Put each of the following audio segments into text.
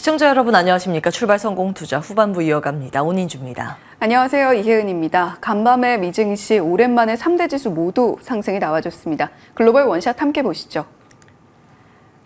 시청자 여러분 안녕하십니까? 출발 성공 투자 후반부 이어갑니다. 온인주입니다. 안녕하세요. 이혜은입니다. 간밤에 미증시 오랜만에 3대 지수 모두 상승이 나와줬습니다. 글로벌 원샷 함께 보시죠.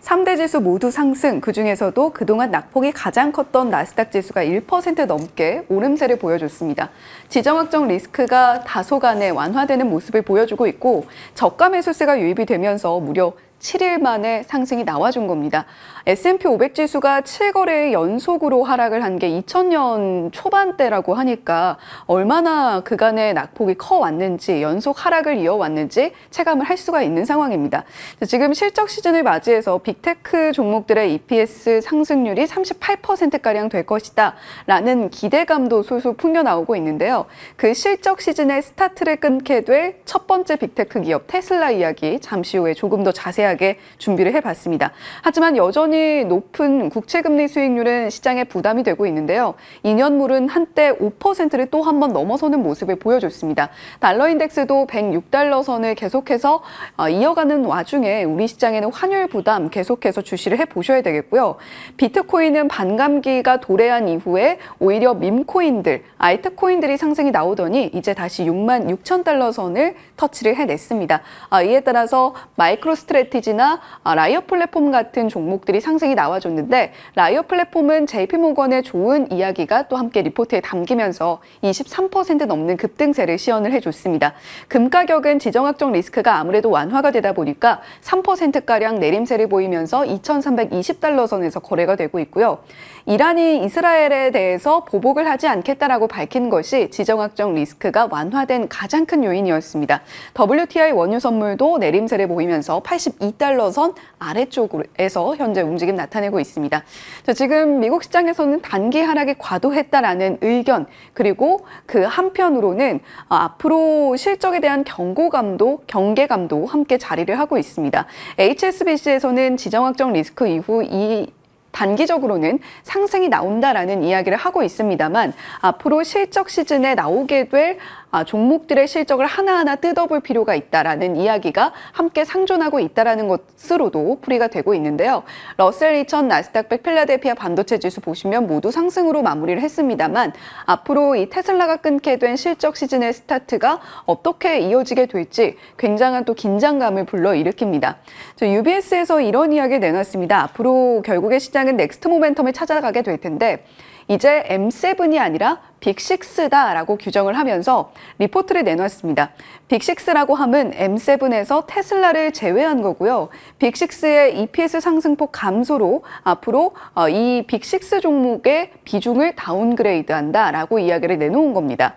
3대 지수 모두 상승, 그중에서도 그동안 낙폭이 가장 컸던 나스닥 지수가 1% 넘게 오름세를 보여줬습니다. 지정학적 리스크가 다소간에 완화되는 모습을 보여주고 있고 저가 매수세가 유입이 되면서 무려 7일 만에 상승이 나와준 겁니다. S&P 500 지수가 7거래일 연속으로 하락을 한 게 2000년 초반대라고 하니까 얼마나 그간의 낙폭이 커왔는지, 연속 하락을 이어왔는지 체감을 할 수가 있는 상황입니다. 지금 실적 시즌을 맞이해서 빅테크 종목들의 EPS 상승률이 38%가량 될 것이다 라는 기대감도 솔솔 풍겨나오고 있는데요. 그 실적 시즌의 스타트를 끊게 될 첫 번째 빅테크 기업 테슬라 이야기 잠시 후에 조금 더 자세하게 준비를 해봤습니다. 하지만 여전히 높은 국채금리 수익률은 시장에 부담이 되고 있는데요. 2년물은 한때 5%를 또 한 번 넘어서는 모습을 보여줬습니다. 달러 인덱스도 106달러 선을 계속해서 이어가는 와중에 우리 시장에는 환율 부담 계속해서 주시를 해보셔야 되겠고요. 비트코인은 반감기가 도래한 이후에 오히려 밈코인들, 알트코인들이 상승이 나오더니 이제 다시 66,000달러 선을 터치를 해냈습니다. 이에 따라서 마이크로 스트래티지나 라이어 플랫폼 같은 종목들이 상승이 나와줬는데 라이어 플랫폼은 JP모건의 좋은 이야기가 또 함께 리포트에 담기면서 23% 넘는 급등세를 시연을 해줬습니다. 금 가격은 지정학적 리스크가 아무래도 완화가 되다 보니까 3%가량 내림세를 보이면서 2,320달러 선에서 거래가 되고 있고요. 이란이 이스라엘에 대해서 보복을 하지 않겠다라고 밝힌 것이 지정학적 리스크가 완화된 가장 큰 요인이었습니다. WTI 원유 선물도 내림세를 보이면서 82달러 선 아래쪽에서 현재 움직임 나타내고 있습니다. 지금 미국 시장에서는 단기 하락이 과도했다라는 의견, 그리고 그 한편으로는 앞으로 실적에 대한 경계감도 함께 자리를 하고 있습니다. HSBC에서는 지정학적 리스크 이후 단기적으로는 상승이 나온다라는 이야기를 하고 있습니다만 앞으로 실적 시즌에 나오게 될 종목들의 실적을 하나하나 뜯어볼 필요가 있다라는 이야기가 함께 상존하고 있다라는 것으로도 풀이가 되고 있는데요. 러셀 2000, 나스닥 100, 필라델피아 반도체 지수 보시면 모두 상승으로 마무리를 했습니다만 앞으로 이 테슬라가 끊게 된 실적 시즌의 스타트가 어떻게 이어지게 될지 굉장한 또 긴장감을 불러일으킵니다. UBS에서 이런 이야기를 내놨습니다. 앞으로 결국에 시장은 넥스트 모멘텀을 찾아가게 될 텐데 이제 M7이 아니라 빅6다라고 규정을 하면서 리포트를 내놨습니다. 빅6라고 하면 M7에서 테슬라를 제외한 거고요. 빅6의 EPS 상승폭 감소로 앞으로 이 빅6 종목의 비중을 다운그레이드한다라고 이야기를 내놓은 겁니다.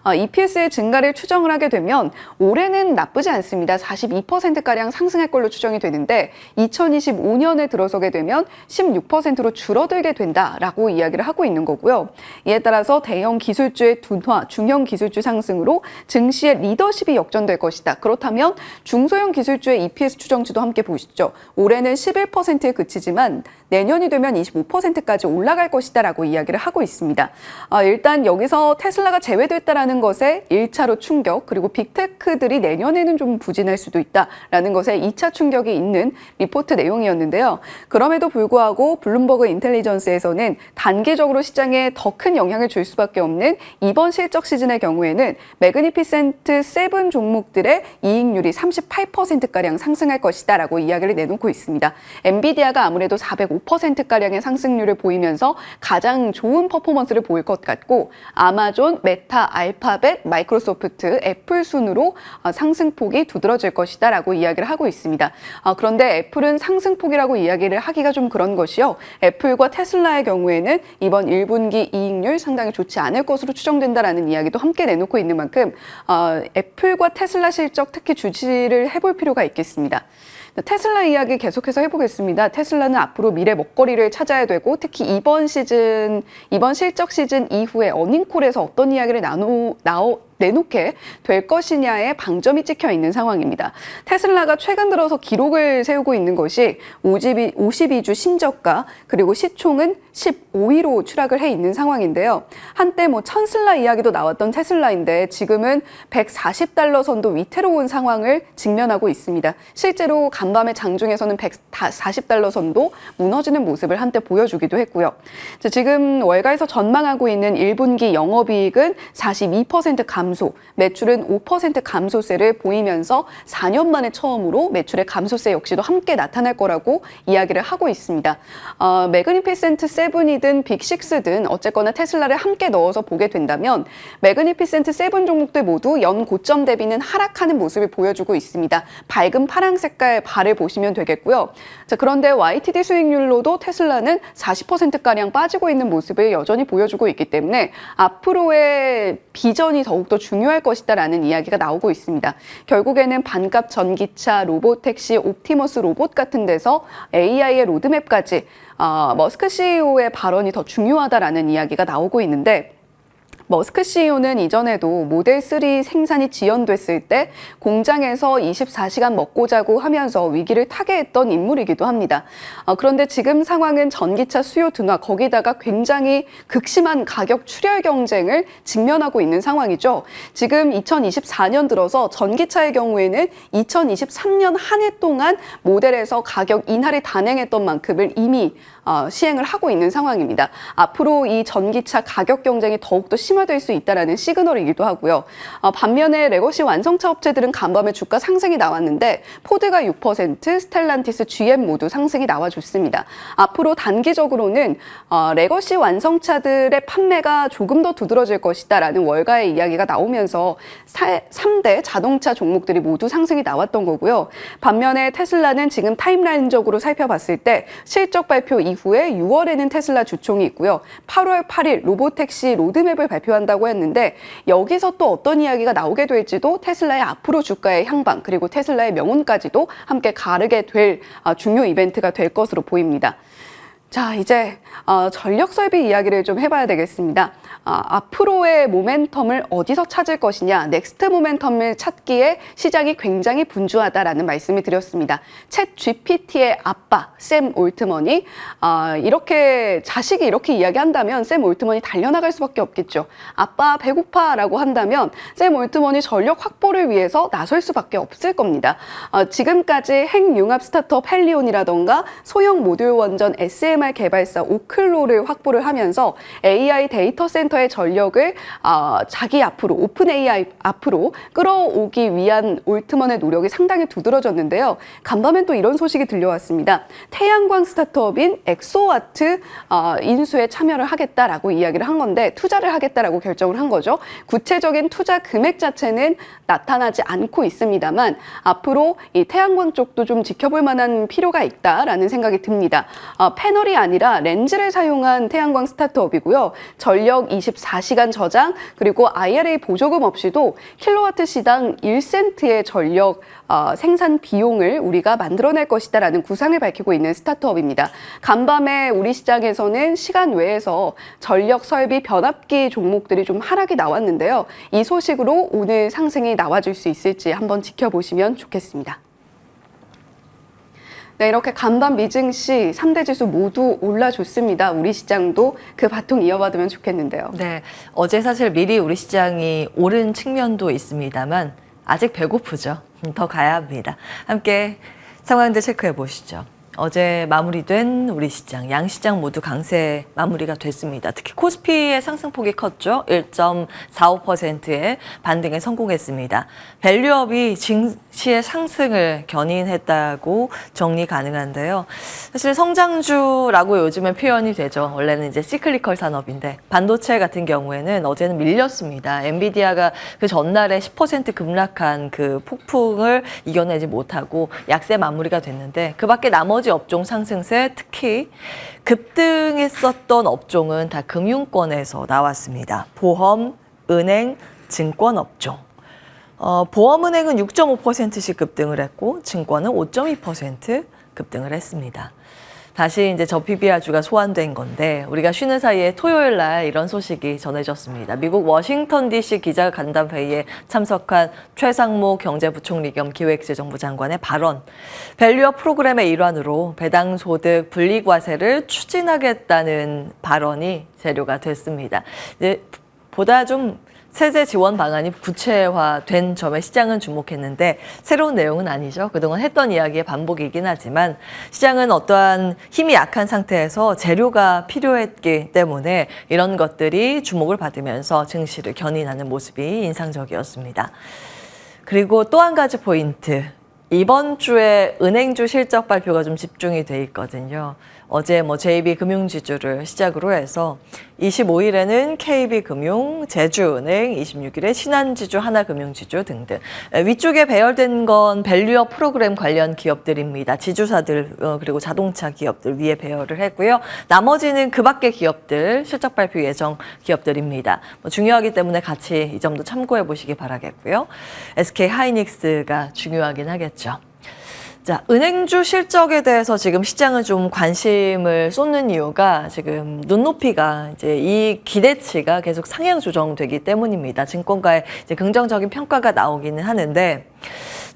EPS의 증가를 추정을 하게 되면 올해는 나쁘지 않습니다. 42%가량 상승할 걸로 추정이 되는데 2025년에 들어서게 되면 16%로 줄어들게 된다라고 이야기를 하고 있는 거고요. 이에 따라서 대형 기술주의 둔화, 중형 기술주 상승으로 증시의 리더십이 역전될 것이다. 그렇다면 중소형 기술주의 EPS 추정치도 함께 보시죠. 올해는 11%에 그치지만 내년이 되면 25%까지 올라갈 것이다라고 이야기를 하고 있습니다. 일단 여기서 테슬라가 제외됐다라는 것에 1차로 충격, 그리고 빅테크들이 내년에는 좀 부진할 수도 있다라는 것에 2차 충격이 있는 리포트 내용이었는데요. 그럼에도 불구하고 블룸버그 인텔리전스에서는 단기적으로 시장에 더 큰 영향을 줄 수밖에 없는 이번 실적 시즌의 경우에는 매그니피센트 7 종목들의 이익률이 38%가량 상승할 것이다라고 이야기를 내놓고 있습니다. 엔비디아가 아무래도 405%가량의 상승률을 보이면서 가장 좋은 퍼포먼스를 보일 것 같고 아마존, 메타, 알파벳, 마이크로소프트, 애플 순으로 상승폭이 두드러질 것이다 라고 이야기를 하고 있습니다. 그런데 애플은 상승폭이라고 이야기를 하기가 좀 그런 것이요. 애플과 테슬라의 경우에는 이번 1분기 이익률 상당히 좋지 않을 것으로 추정된다라는 이야기도 함께 내놓고 있는 만큼 애플과 테슬라 실적 특히 주시를 해볼 필요가 있겠습니다. 테슬라 이야기 계속해서 해보겠습니다. 테슬라는 앞으로 미래 먹거리를 찾아야 되고 특히 이번 실적 시즌 이후에 어닝콜에서 어떤 이야기를 내놓게 될 것이냐에 방점이 찍혀 있는 상황입니다. 테슬라가 최근 들어서 기록을 세우고 있는 것이 52주 신저가 그리고 시총은 15위로 추락을 해 있는 상황인데요. 한때 천슬라 이야기도 나왔던 테슬라인데 지금은 140달러 선도 위태로운 상황을 직면하고 있습니다. 실제로 간밤에 장중에서는 140달러 선도 무너지는 모습을 한때 보여주기도 했고요. 지금 월가에서 전망하고 있는 1분기 영업이익은 42% 감소, 매출은 5% 감소세를 보이면서 4년 만에 처음으로 매출의 감소세 역시도 함께 나타날 거라고 이야기를 하고 있습니다. 매그니피센트 7이든 빅6든 어쨌거나 테슬라를 함께 넣어서 보게 된다면 매그니피센트 7 종목들 모두 연 고점 대비는 하락하는 모습을 보여주고 있습니다. 밝은 파랑 색깔 바를 보시면 되겠고요. 그런데 YTD 수익률로도 테슬라는 40%가량 빠지고 있는 모습을 여전히 보여주고 있기 때문에 앞으로의 비전이 더욱더 중요할 것이다라는 이야기가 나오고 있습니다. 결국에는 반값 전기차, 로보택시, 옵티머스 로봇 같은 데서 AI의 로드맵까지 머스크 CEO의 발언이 더 중요하다라는 이야기가 나오고 있는데 머스크 CEO는 이전에도 모델 3 생산이 지연됐을 때 공장에서 24시간 먹고 자고 하면서 위기를 타개했던 인물이기도 합니다. 그런데 지금 상황은 전기차 수요 둔화, 거기다가 굉장히 극심한 가격 출혈 경쟁을 직면하고 있는 상황이죠. 지금 2024년 들어서 전기차의 경우에는 2023년 한 해 동안 모델에서 가격 인하를 단행했던 만큼을 이미 시행을 하고 있는 상황입니다. 앞으로 이 전기차 가격 경쟁이 더욱더 심화될 수 있다는 시그널이기도 하고요. 반면에 레거시 완성차 업체들은 간밤에 주가 상승이 나왔는데 포드가 6%, 스텔란티스, GM 모두 상승이 나와줬습니다. 앞으로 단기적으로는 레거시 완성차들의 판매가 조금 더 두드러질 것이다라는 월가의 이야기가 나오면서 3대 자동차 종목들이 모두 상승이 나왔던 거고요. 반면에 테슬라는 지금 타임라인적으로 살펴봤을 때 실적 발표 이후에 6월에는 테슬라 주총이 있고요. 8월 8일 로보택시 로드맵을 발표한다고 했는데 여기서 또 어떤 이야기가 나오게 될지도 테슬라의 앞으로 주가의 향방 그리고 테슬라의 명운까지도 함께 가르게 될 중요 이벤트가 될 것으로 보입니다. 자, 이제 전력 설비 이야기를 좀 해봐야 되겠습니다. 앞으로의 모멘텀을 어디서 찾을 것이냐, 넥스트 모멘텀을 찾기에 시장이 굉장히 분주하다라는 말씀을 드렸습니다. 챗 GPT의 아빠 샘 올트먼이 자식이 이렇게 이야기한다면 샘 올트먼이 달려나갈 수밖에 없겠죠. 아빠 배고파라고 한다면 샘 올트먼이 전력 확보를 위해서 나설 수밖에 없을 겁니다. 지금까지 핵융합 스타트업 헬리온이라던가 소형 모듈 원전 SMR 개발사 오클로를 확보를 하면서 AI 데이터 센터의 전력을 자기 앞으로 오픈 AI 앞으로 끌어오기 위한 올트먼의 노력이 상당히 두드러졌는데요. 간밤엔 또 이런 소식이 들려왔습니다. 태양광 스타트업인 엑소와트 인수에 참여를 하겠다라고 이야기를 한 건데 투자를 하겠다라고 결정을 한 거죠. 구체적인 투자 금액 자체는 나타나지 않고 있습니다만 앞으로 이 태양광 쪽도 좀 지켜볼 만한 필요가 있다라는 생각이 듭니다. 패널이 아니라 렌즈를 사용한 태양광 스타트업이고요. 전력 24시간 저장 그리고 IRA 보조금 없이도 킬로와트 시당 1센트의 전력 생산 비용을 우리가 만들어낼 것이다라는 구상을 밝히고 있는 스타트업입니다. 간밤에 우리 시장에서는 시간 외에서 전력 설비 변압기 종목들이 좀 하락이 나왔는데요. 이 소식으로 오늘 상승이 나와줄 수 있을지 한번 지켜보시면 좋겠습니다. 네, 이렇게 간밤 미증시 3대 지수 모두 올라줬습니다. 우리 시장도 그 바통 이어받으면 좋겠는데요. 네, 어제 사실 미리 우리 시장이 오른 측면도 있습니다만 아직 배고프죠. 더 가야 합니다. 함께 상황들 체크해 보시죠. 어제 마무리된 우리 시장, 양시장 모두 강세 마무리가 됐습니다. 특히 코스피의 상승폭이 컸죠. 1.45%의 반등에 성공했습니다. 밸류업이 증시의 상승을 견인했다고 정리 가능한데요. 사실 성장주라고 요즘엔 표현이 되죠. 원래는 이제 시클리컬 산업인데 반도체 같은 경우에는 어제는 밀렸습니다. 엔비디아가 그 전날에 10% 급락한 그 폭풍을 이겨내지 못하고 약세 마무리가 됐는데 그 밖에 나머지 업종 상승세 특히 급등했었던 업종은 다 금융권에서 나왔습니다. 보험, 은행, 증권 업종. 보험은행은 6.5%씩 급등을 했고 증권은 5.2% 급등을 했습니다. 다시 이제 저 PBR주가 소환된 건데 우리가 쉬는 사이에 토요일 날 이런 소식이 전해졌습니다. 미국 워싱턴 DC 기자간담 회의에 참석한 최상무 경제부총리 겸 기획재정부 장관의 발언. 밸류업 프로그램의 일환으로 배당소득 분리과세를 추진하겠다는 발언이 재료가 됐습니다. 이제 보다 좀 세제 지원 방안이 구체화된 점에 시장은 주목했는데 새로운 내용은 아니죠. 그동안 했던 이야기의 반복이긴 하지만 시장은 어떠한 힘이 약한 상태에서 재료가 필요했기 때문에 이런 것들이 주목을 받으면서 증시를 견인하는 모습이 인상적이었습니다. 그리고 또 한 가지 포인트. 이번 주에 은행주 실적 발표가 좀 집중이 돼 있거든요. 어제 JB금융지주를 시작으로 해서 25일에는 KB금융, 제주은행, 26일에 신한지주, 하나금융지주 등등. 위쪽에 배열된 건 밸류업 프로그램 관련 기업들입니다. 지주사들 그리고 자동차 기업들 위에 배열을 했고요. 나머지는 그 밖의 기업들, 실적 발표 예정 기업들입니다. 중요하기 때문에 같이 이 점도 참고해 보시기 바라겠고요. SK하이닉스가 중요하긴 하겠죠. 자, 은행주 실적에 대해서 지금 시장은 좀 관심을 쏟는 이유가 지금 눈높이가 이제 이 기대치가 계속 상향 조정되기 때문입니다. 증권가의 이제 긍정적인 평가가 나오기는 하는데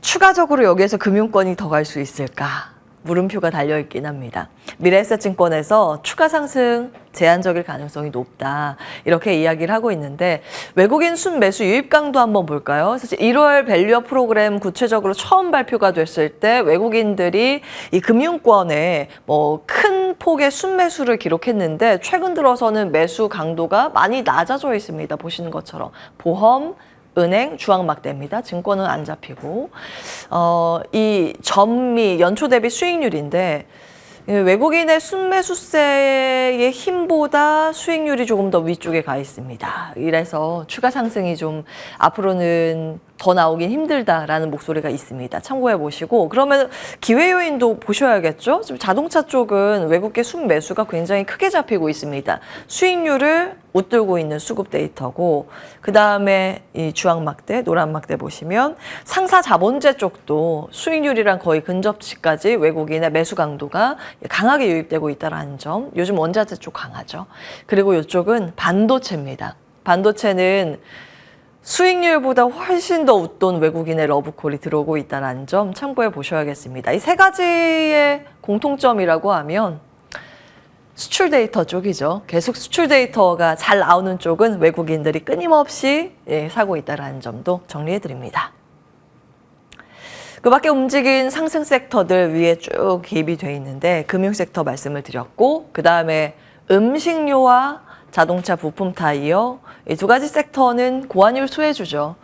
추가적으로 여기에서 금융권이 더 갈 수 있을까? 물음표가 달려있긴 합니다. 미래에셋증권에서 추가 상승 제한적일 가능성이 높다. 이렇게 이야기를 하고 있는데 외국인 순매수 유입 강도 한번 볼까요? 사실 1월 밸류업 프로그램 구체적으로 처음 발표가 됐을 때 외국인들이 이 금융권에 큰 폭의 순매수를 기록했는데 최근 들어서는 매수 강도가 많이 낮아져 있습니다. 보시는 것처럼 보험, 은행, 주황막대입니다. 증권은 안 잡히고 이 전미 연초 대비 수익률인데 외국인의 순매수세의 힘보다 수익률이 조금 더 위쪽에 가 있습니다. 이래서 추가 상승이 좀 앞으로는 더 나오긴 힘들다라는 목소리가 있습니다. 참고해 보시고 그러면 기회 요인도 보셔야겠죠. 지금 자동차 쪽은 외국계 순매수가 굉장히 크게 잡히고 있습니다. 수익률을 웃돌고 있는 수급 데이터고 그다음에 이 주황막대, 노란막대 보시면 상사 자본재 쪽도 수익률이랑 거의 근접치까지 외국인의 매수 강도가 강하게 유입되고 있다는 점. 요즘 원자재 쪽 강하죠. 그리고 이쪽은 반도체입니다. 반도체는 수익률보다 훨씬 더 웃돈 외국인의 러브콜이 들어오고 있다는 점 참고해 보셔야겠습니다. 이 세 가지의 공통점이라고 하면 수출 데이터 쪽이죠. 계속 수출 데이터가 잘 나오는 쪽은 외국인들이 끊임없이 사고 있다는 점도 정리해 드립니다. 그 밖에 움직인 상승 섹터들 위에 쭉 기입이 돼 있는데 금융 섹터 말씀을 드렸고 그 다음에 음식료와 자동차 부품 타이어 이 두 가지 섹터는 고환율 수혜주죠.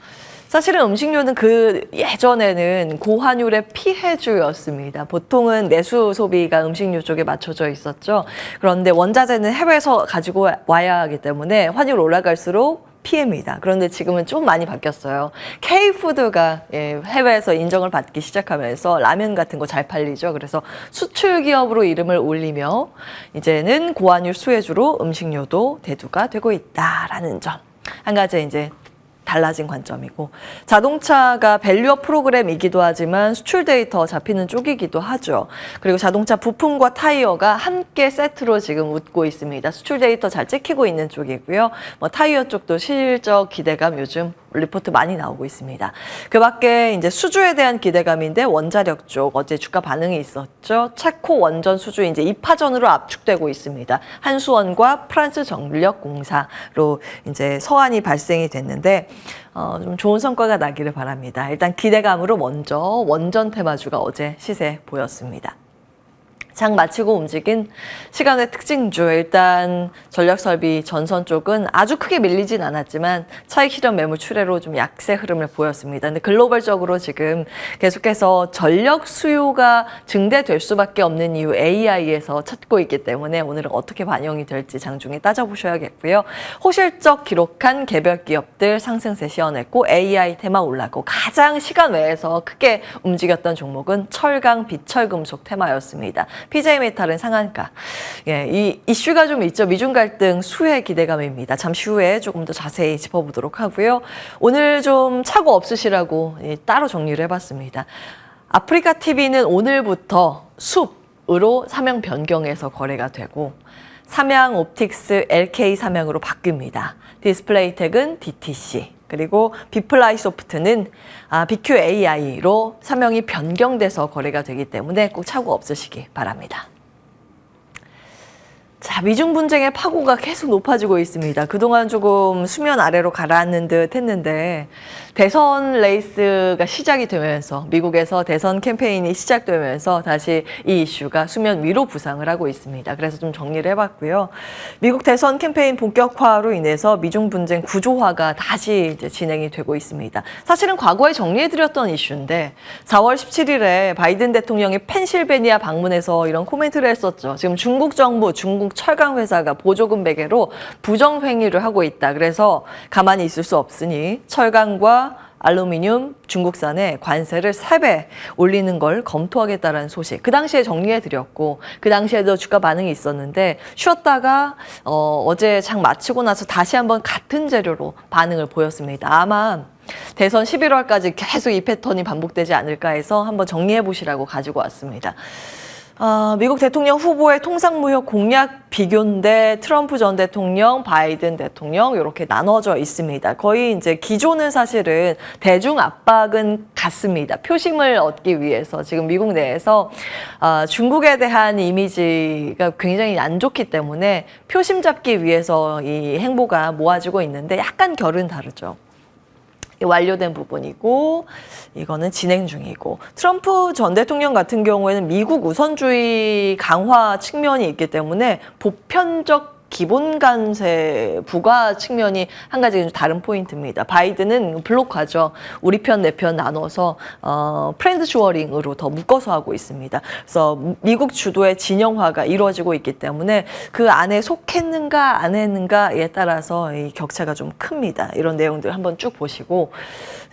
사실은 음식료는 그 예전에는 고환율의 피해주였습니다. 보통은 내수 소비가 음식료 쪽에 맞춰져 있었죠. 그런데 원자재는 해외에서 가지고 와야 하기 때문에 환율 올라갈수록 피해입니다. 그런데 지금은 좀 많이 바뀌었어요. K푸드가 해외에서 인정을 받기 시작하면서 라면 같은 거 잘 팔리죠. 그래서 수출 기업으로 이름을 올리며 이제는 고환율 수혜주로 음식료도 대두가 되고 있다라는 점. 한 가지 이제 달라진 관점이고 자동차가 밸류업 프로그램이기도 하지만 수출 데이터 잡히는 쪽이기도 하죠. 그리고 자동차 부품과 타이어가 함께 세트로 지금 웃고 있습니다. 수출 데이터 잘 찍히고 있는 쪽이고요. 타이어 쪽도 실적 기대감 요즘 리포트 많이 나오고 있습니다. 그 밖에 이제 수주에 대한 기대감인데 원자력 쪽 어제 주가 반응이 있었죠. 체코 원전 수주 이제 2파전으로 압축되고 있습니다. 한수원과 프랑스 전력공사로 이제 서한이 발생이 됐는데 좀 좋은 성과가 나기를 바랍니다. 일단 기대감으로 먼저 원전 테마주가 어제 시세 보였습니다. 장 마치고 움직인 시간의 특징주 일단 전력설비 전선 쪽은 아주 크게 밀리진 않았지만 차익 실현 매물 출회로 좀 약세 흐름을 보였습니다. 근데 글로벌적으로 지금 계속해서 전력 수요가 증대될 수밖에 없는 이유 AI에서 찾고 있기 때문에 오늘은 어떻게 반영이 될지 장중에 따져보셔야겠고요. 호실적 기록한 개별 기업들 상승세 시원했고 AI 테마 올랐고 가장 시간 외에서 크게 움직였던 종목은 철강 비철금속 테마였습니다. PJ메탈은 상한가. 이 이슈가 좀 있죠. 미중 갈등 수혜 기대감입니다. 잠시 후에 조금 더 자세히 짚어보도록 하고요. 오늘 좀 착오 없으시라고 따로 정리를 해봤습니다. 아프리카 TV는 오늘부터 숲, 삼양으로 사명 변경해서 거래가 되고 삼양 옵틱스 LK 삼양으로 바뀝니다. 디스플레이텍은 DTC, 그리고 비플라이소프트는 BQAI로 사명이 변경돼서 거래가 되기 때문에 꼭 착오 없으시기 바랍니다. 자, 미중 분쟁의 파고가 계속 높아지고 있습니다. 그동안 조금 수면 아래로 가라앉는 듯 했는데 대선 레이스가 시작이 되면서 미국에서 대선 캠페인이 시작되면서 다시 이 이슈가 수면 위로 부상을 하고 있습니다. 그래서 좀 정리를 해봤고요. 미국 대선 캠페인 본격화로 인해서 미중 분쟁 구조화가 다시 이제 진행이 되고 있습니다. 사실은 과거에 정리해드렸던 이슈인데 4월 17일에 바이든 대통령이 펜실베니아 방문해서 이런 코멘트를 했었죠. 지금 중국 정부, 중국 철강 회사가 보조금 매개로 부정 행위를 하고 있다. 그래서 가만히 있을 수 없으니 철강과 알루미늄 중국산에 관세를 3배 올리는 걸 검토하겠다라는 소식. 그 당시에 정리해드렸고 그 당시에도 주가 반응이 있었는데 쉬었다가 어제 장 마치고 나서 다시 한번 같은 재료로 반응을 보였습니다. 아마 대선 11월까지 계속 이 패턴이 반복되지 않을까 해서 한번 정리해 보시라고 가지고 왔습니다. 미국 대통령 후보의 통상무역 공약 비교인데 트럼프 전 대통령, 바이든 대통령 이렇게 나눠져 있습니다. 거의 이제 기조는 사실은 대중 압박은 같습니다. 표심을 얻기 위해서 지금 미국 내에서 중국에 대한 이미지가 굉장히 안 좋기 때문에 표심 잡기 위해서 이 행보가 모아지고 있는데 약간 결은 다르죠. 완료된 부분이고 이거는 진행 중이고 트럼프 전 대통령 같은 경우에는 미국 우선주의 강화 측면이 있기 때문에 보편적 기본 관세 부과 측면이 한 가지 좀 다른 포인트입니다. 바이든은 블록화죠. 우리 편, 내 편 나눠서 프렌드 슈어링으로 더 묶어서 하고 있습니다. 그래서 미국 주도의 진영화가 이루어지고 있기 때문에 그 안에 속했는가 안 했는가에 따라서 이 격차가 좀 큽니다. 이런 내용들 한번 쭉 보시고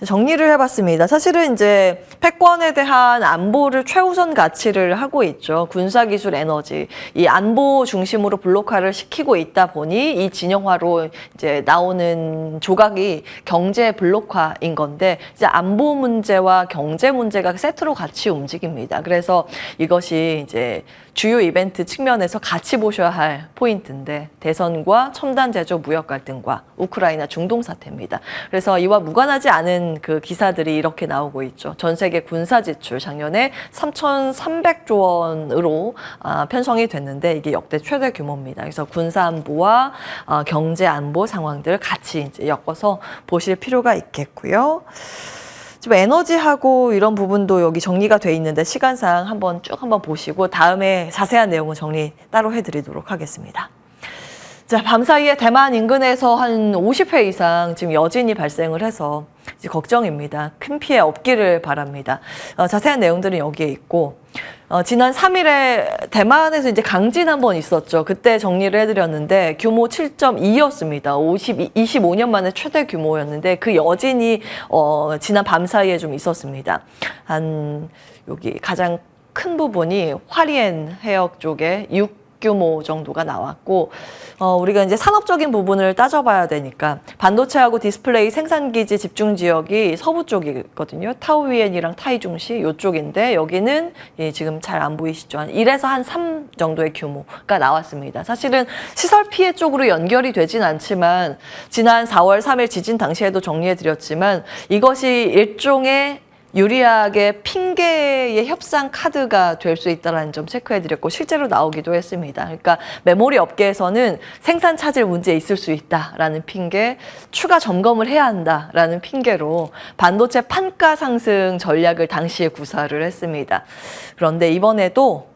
정리를 해봤습니다. 사실은 이제 패권에 대한 안보를 최우선 가치를 하고 있죠. 군사기술, 에너지 이 안보 중심으로 블록화를 시키고 있다 보니 이 진영화로 이제 나오는 조각이 경제 블록화인 건데 이제 안보 문제와 경제 문제가 세트로 같이 움직입니다. 그래서 이것이 이제 주요 이벤트 측면에서 같이 보셔야 할 포인트인데 대선과 첨단 제조 무역 갈등과 우크라이나 중동 사태입니다. 그래서 이와 무관하지 않은 그 기사들이 이렇게 나오고 있죠. 전 세계 군사 지출 작년에 3,300조 원으로 편성이 됐는데 이게 역대 최대 규모입니다. 그래서 군사 안보와 경제 안보 상황들을 같이 이제 엮어서 보실 필요가 있겠고요. 좀 에너지하고 이런 부분도 여기 정리가 돼 있는데 시간상 한번 보시고 다음에 자세한 내용은 정리 따로 해드리도록 하겠습니다. 자, 밤사이에 대만 인근에서 한 50회 이상 지금 여진이 발생을 해서 이제 걱정입니다. 큰 피해 없기를 바랍니다. 자세한 내용들은 여기에 있고 지난 3일에 대만에서 이제 강진 한번 있었죠. 그때 정리를 해드렸는데 규모 7.2였습니다. 25년 만에 최대 규모였는데 그 여진이 지난 밤 사이에 좀 있었습니다. 여기 가장 큰 부분이 화리엔 해역 쪽에 6규모 정도가 나왔고 우리가 이제 산업적인 부분을 따져봐야 되니까 반도체하고 디스플레이 생산기지 집중 지역이 서부 쪽이거든요. 타오위엔이랑 타이중시 이쪽인데 여기는 지금 잘 안 보이시죠? 한 1에서 한 3 정도의 규모가 나왔습니다. 사실은 시설 피해 쪽으로 연결이 되진 않지만 지난 4월 3일 지진 당시에도 정리해드렸지만 이것이 일종의 유리하게 핑계의 협상 카드가 될 수 있다는 점 체크해드렸고 실제로 나오기도 했습니다. 그러니까 메모리 업계에서는 생산 차질 문제 있을 수 있다라는 핑계, 추가 점검을 해야 한다라는 핑계로 반도체 판가 상승 전략을 당시에 구사를 했습니다. 그런데 이번에도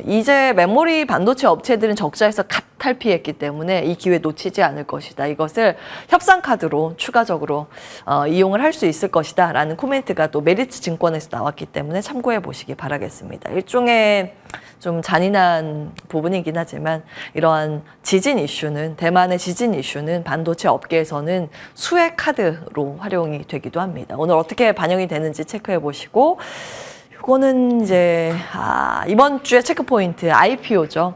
이제 메모리 반도체 업체들은 적자에서 탈피했기 때문에 이 기회 놓치지 않을 것이다. 이것을 협상 카드로 추가적으로 이용을 할 수 있을 것이다 라는 코멘트가 또 메리츠 증권에서 나왔기 때문에 참고해 보시기 바라겠습니다. 일종의 좀 잔인한 부분이긴 하지만 이러한 지진 이슈는 대만의 지진 이슈는 반도체 업계에서는 수혜 카드로 활용이 되기도 합니다. 오늘 어떻게 반영이 되는지 체크해 보시고 이거는 이제 이번 주에 체크 포인트 IPO죠.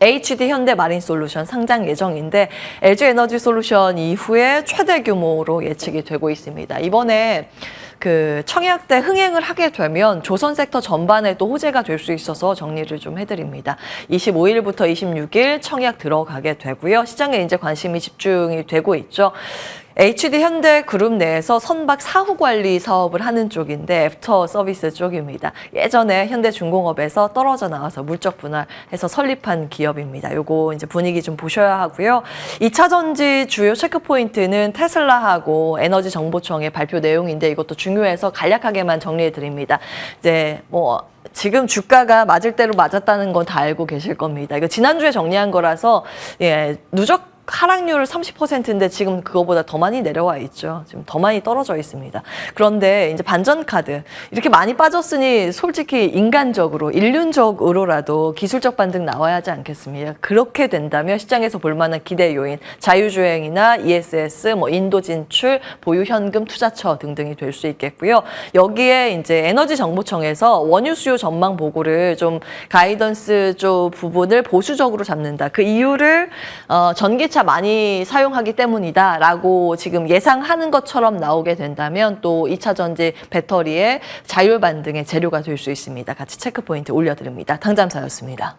HD 현대마린솔루션 상장 예정인데 LG에너지솔루션 이후에 최대 규모로 예측이 되고 있습니다. 이번에 그 청약대 흥행을 하게 되면 조선 섹터 전반에도 호재가 될 수 있어서 정리를 좀 해드립니다. 25일부터 26일 청약 들어가게 되고요. 시장에 이제 관심이 집중이 되고 있죠. HD 현대그룹 내에서 선박 사후 관리 사업을 하는 쪽인데 애프터 서비스 쪽입니다. 예전에 현대중공업에서 떨어져 나와서 물적 분할해서 설립한 기업입니다. 요거 이제 분위기 좀 보셔야 하고요. 2차 전지 주요 체크 포인트는 테슬라하고 에너지 정보청의 발표 내용인데 이것도 중요해서 간략하게만 정리해 드립니다. 이제 지금 주가가 맞을 대로 맞았다는 건 다 알고 계실 겁니다. 이거 지난주에 정리한 거라서 누적 하락률 30%인데 지금 그거보다 더 많이 내려와 있죠. 지금 더 많이 떨어져 있습니다. 그런데 이제 반전 카드 이렇게 많이 빠졌으니 솔직히 인간적으로 인륜적으로라도 기술적 반등 나와야 하지 않겠습니까? 그렇게 된다면 시장에서 볼 만한 기대 요인 자유주행이나 ESS, 인도 진출, 보유 현금 투자처 등등이 될 수 있겠고요. 여기에 이제 에너지 정보청에서 원유 수요 전망 보고를 좀 가이던스 쪽 부분을 보수적으로 잡는다. 그 이유를 전기차 많이 사용하기 때문이다라고 지금 예상하는 것처럼 나오게 된다면 또 2차 전지 배터리의 자율 반등의 재료가 될 수 있습니다. 같이 체크 포인트 올려드립니다. 당잠사였습니다.